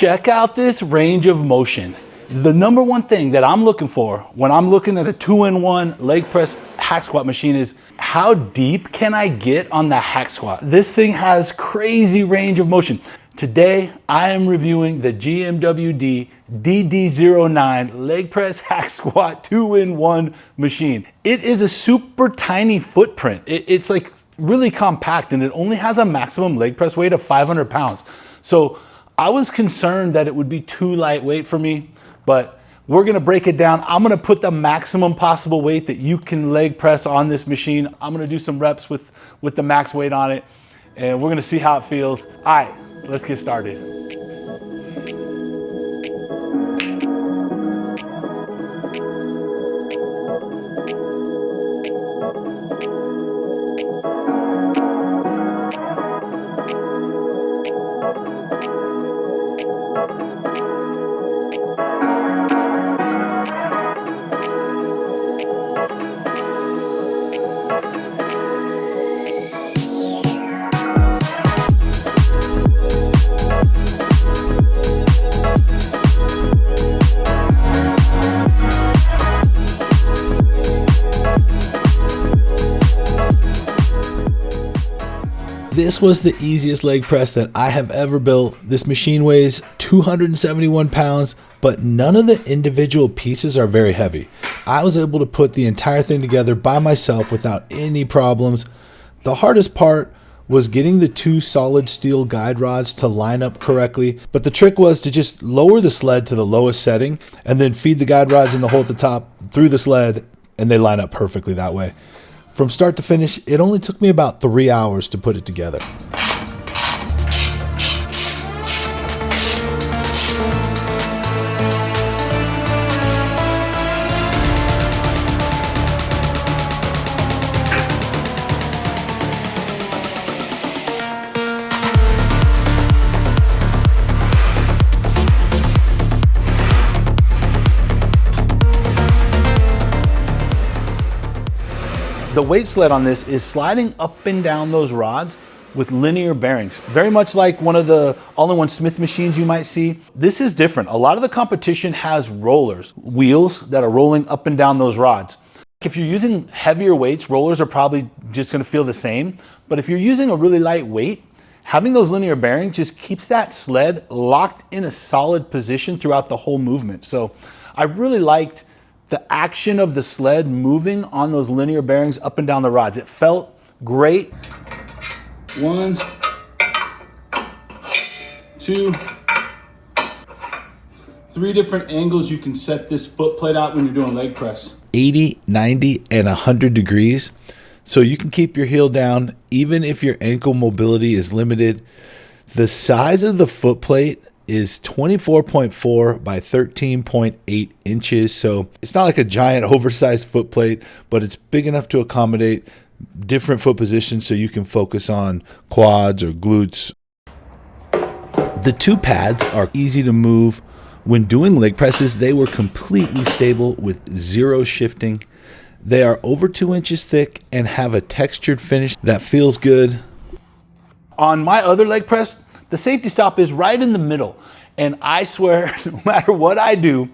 Check out this range of motion. The number one thing that I'm looking for when I'm looking at a 2-in-1 leg press hack squat machine is how deep can I get on the hack squat? This thing has crazy range of motion. Today, I am reviewing the GMWD DD09 leg press hack squat 2-in-1 machine. It is a super tiny footprint. It's like really compact, and it only has a maximum leg press weight of 500 pounds. So I was concerned that it would be too lightweight for me, but we're gonna break it down. I'm gonna put the maximum possible weight that you can leg press on this machine. I'm gonna do some reps with the max weight on it, and we're gonna see how it feels. All right, let's get started. This was the easiest leg press that I have ever built. This machine weighs 271 pounds, but none of the individual pieces are very heavy. I was able to put the entire thing together by myself without any problems. The hardest part was getting the two solid steel guide rods to line up correctly, but the trick was to just lower the sled to the lowest setting and then feed the guide rods in the hole at the top through the sled, and they line up perfectly that way. From start to finish, it only took me about 3 hours to put it together. The weight sled on this is sliding up and down those rods with linear bearings, very much like one of the all-in-one Smith machines you might see. This is different. A lot of the competition has rollers, wheels that are rolling up and down those rods. If you're using heavier weights, rollers are probably just gonna feel the same. But if you're using a really light weight, having those linear bearings just keeps that sled locked in a solid position throughout the whole movement. So I really liked the action of the sled moving on those linear bearings up and down the rods. It felt great. 1, 2, 3 different angles you can set this foot plate out when you're doing leg press. 80, 90, and 100 degrees. So you can keep your heel down even if your ankle mobility is limited. The size of the foot plate is 24.4 by 13.8 inches. So it's not like a giant oversized foot plate, but it's big enough to accommodate different foot positions so you can focus on quads or glutes. The two pads are easy to move. When doing leg presses, they were completely stable with zero shifting. They are over 2 inches thick and have a textured finish that feels good. On my other leg press, the safety stop is right in the middle, and I swear, no matter what I do,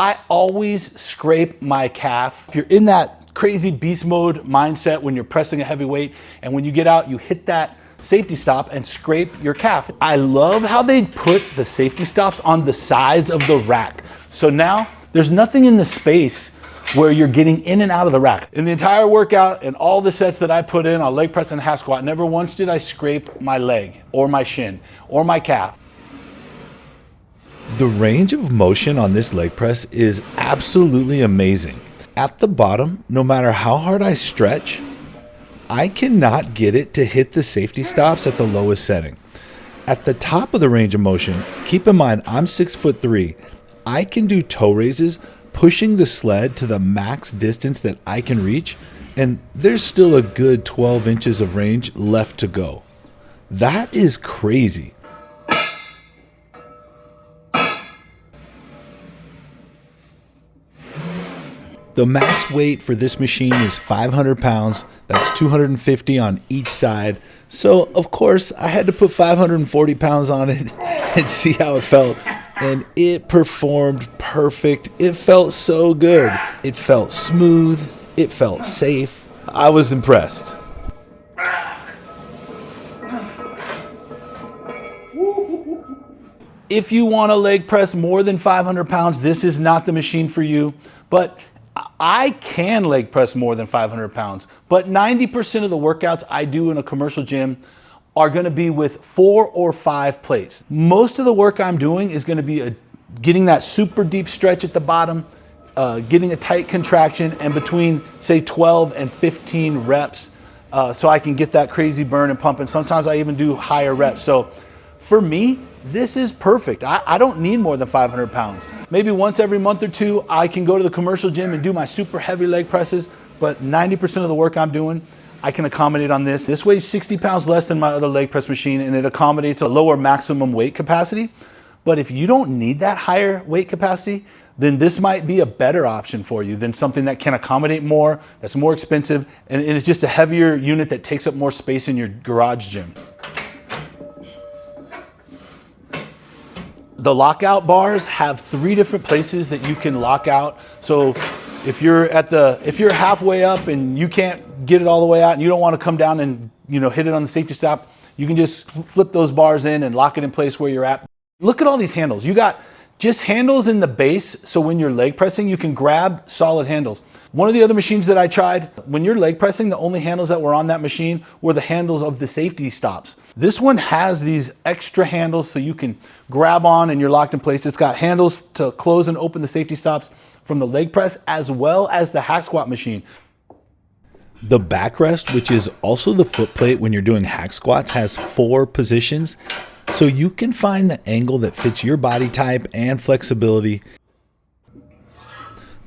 I always scrape my calf. If you're in that crazy beast mode mindset when you're pressing a heavy weight, and when you get out, you hit that safety stop and scrape your calf. I love how they put the safety stops on the sides of the rack. So now there's nothing in the space where you're getting in and out of the rack. In the entire workout and all the sets that I put in on leg press and half squat, never once did I scrape my leg or my shin or my calf. The range of motion on this leg press is absolutely amazing. At the bottom, no matter how hard I stretch, I cannot get it to hit the safety stops at the lowest setting. At the top of the range of motion, keep in mind I'm 6'3". I can do toe raises, pushing the sled to the max distance that I can reach, and there's still a good 12 inches of range left to go. That is crazy. The max weight for this machine is 500 pounds. That's 250 on each side. So, of course, I had to put 540 pounds on it and see how it felt. And it performed perfect. It felt so good. It felt smooth. It felt safe. I was impressed. If you want to leg press more than 500 pounds, this is not the machine for you. But I can leg press more than 500 pounds, but 90% of the workouts I do in a commercial gym are going to be with 4 or 5 plates. Most of the work I'm doing is going to be getting that super deep stretch at the bottom, getting a tight contraction, and between say 12 and 15 reps, so I can get that crazy burn and pump. And sometimes I even do higher reps. So for me, this is perfect. I don't need more than 500 pounds. Maybe once every month or two, I can go to the commercial gym and do my super heavy leg presses, but 90% of the work I'm doing, I can accommodate on this. This weighs 60 pounds less than my other leg press machine, and it accommodates a lower maximum weight capacity. But if you don't need that higher weight capacity, then this might be a better option for you than something that can accommodate more, that's more expensive, and it is just a heavier unit that takes up more space in your garage gym. The lockout bars have 3 different places that you can lock out. So if you're halfway up and you can't get it all the way out and you don't want to come down and hit it on the safety stop, you can just flip those bars in and lock it in place where you're at. Look at all these handles. You got just handles in the base, so when you're leg pressing, you can grab solid handles. One of the other machines that I tried, when you're leg pressing, the only handles that were on that machine were the handles of the safety stops. This one has these extra handles so you can grab on and you're locked in place. It's got handles to close and open the safety stops from the leg press as well as the hack squat machine. The backrest, which is also the foot plate when you're doing hack squats, has 4 positions, so you can find the angle that fits your body type and flexibility.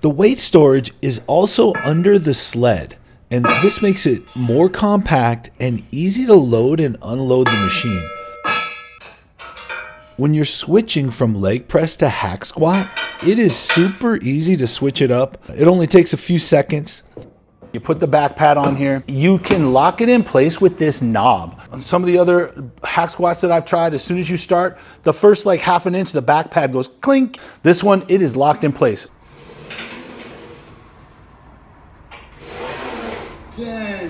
The weight storage is also under the sled, and this makes it more compact and easy to load and unload the machine. When you're switching from leg press to hack squat, it is super easy to switch it up. It only takes a few seconds. You put the back pad on here. You can lock it in place with this knob. On some of the other hack squats that I've tried, as soon as you start, the first like half an inch, the back pad goes clink. This one, it is locked in place. 10.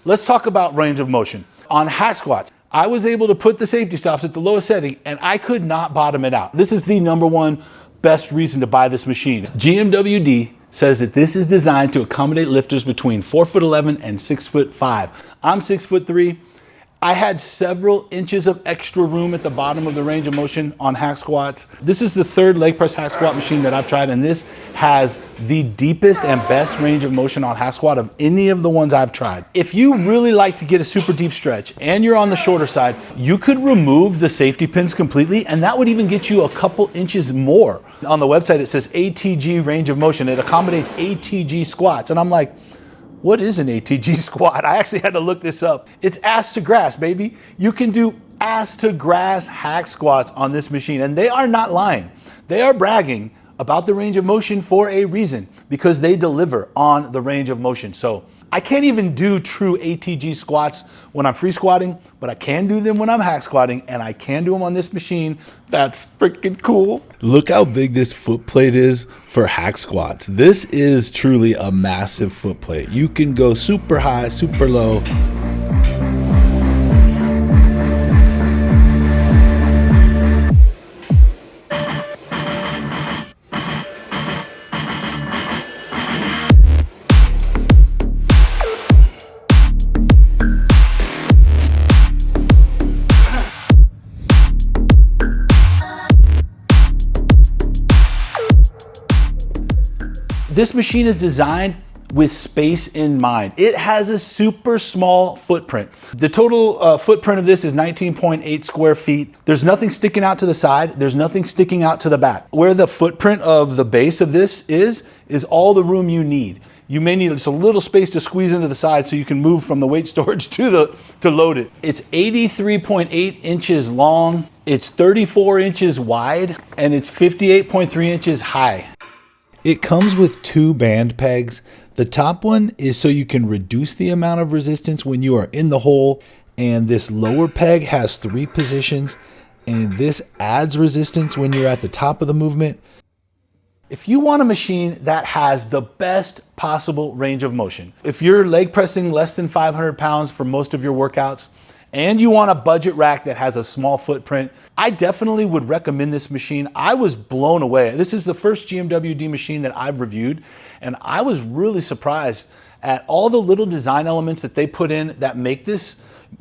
Let's talk about range of motion. On hack squats, I was able to put the safety stops at the lowest setting and I could not bottom it out. This is the #1 best reason to buy this machine. GMWD says that this is designed to accommodate lifters between 4'11" and 6'5". I'm 6'3". I had several inches of extra room at the bottom of the range of motion on hack squats. This is the 3rd leg press hack squat machine that I've tried, and this has the deepest and best range of motion on hack squat of any of the ones I've tried. If you really like to get a super deep stretch and you're on the shorter side, you could remove the safety pins completely, and that would even get you a couple inches more. On the website, it says ATG range of motion. It accommodates ATG squats, and I'm like, what is an ATG squat? I actually had to look this up. It's ass to grass, baby. You can do ass to grass hack squats on this machine, and they are not lying. They are bragging about the range of motion for a reason, because they deliver on the range of motion. So I can't even do true ATG squats when I'm free squatting, but I can do them when I'm hack squatting, and I can do them on this machine. That's freaking cool. Look how big this foot plate is for hack squats. This is truly a massive foot plate. You can go super high, super low. This machine is designed with space in mind. It has a super small footprint. The total footprint of this is 19.8 square feet. There's nothing sticking out to the side. There's nothing sticking out to the back. Where the footprint of the base of this is all the room you need. you may need just a little space to squeeze into the side so you can move from the weight storage to load it. It's 83.8 inches long, it's 34 inches wide, and it's 58.3 inches high. It comes with 2 band pegs. The top one is so you can reduce the amount of resistance when you are in the hole, and this lower peg has 3 positions, and this adds resistance when you're at the top of the movement. If you want a machine that has the best possible range of motion, if you're leg pressing less than 500 pounds for most of your workouts, and you want a budget rack that has a small footprint, I definitely would recommend this machine. I was blown away. This is the first GMWD machine that I've reviewed, and I was really surprised at all the little design elements that they put in that make this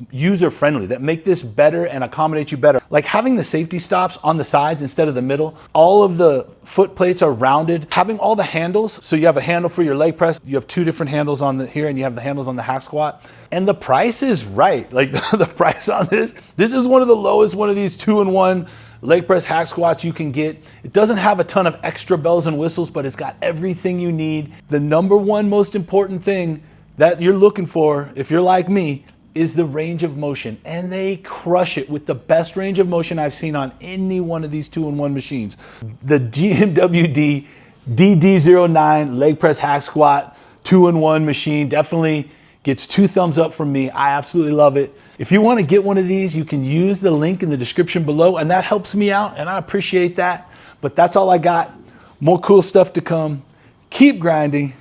user-friendly, that make this better and accommodate you better. Like having the safety stops on the sides instead of the middle. All of the foot plates are rounded. Having all the handles, so you have a handle for your leg press, you have 2 different handles on here, and you have the handles on the hack squat. And the price is right. Like the price on this is one of the lowest one of these 2-in-1 leg press hack squats you can get. It doesn't have a ton of extra bells and whistles, but it's got everything you need. The number one most important thing that you're looking for, if you're like me, is the range of motion, and they crush it with the best range of motion I've seen on any one of these 2-in-1 machines. The GMWD DD09 leg press hack squat 2-in-1 machine definitely gets 2 thumbs up from me. I absolutely love it. If you want to get one of these, you can use the link in the description below, and that helps me out, and I appreciate that. But that's all I got. More cool stuff to come. Keep grinding.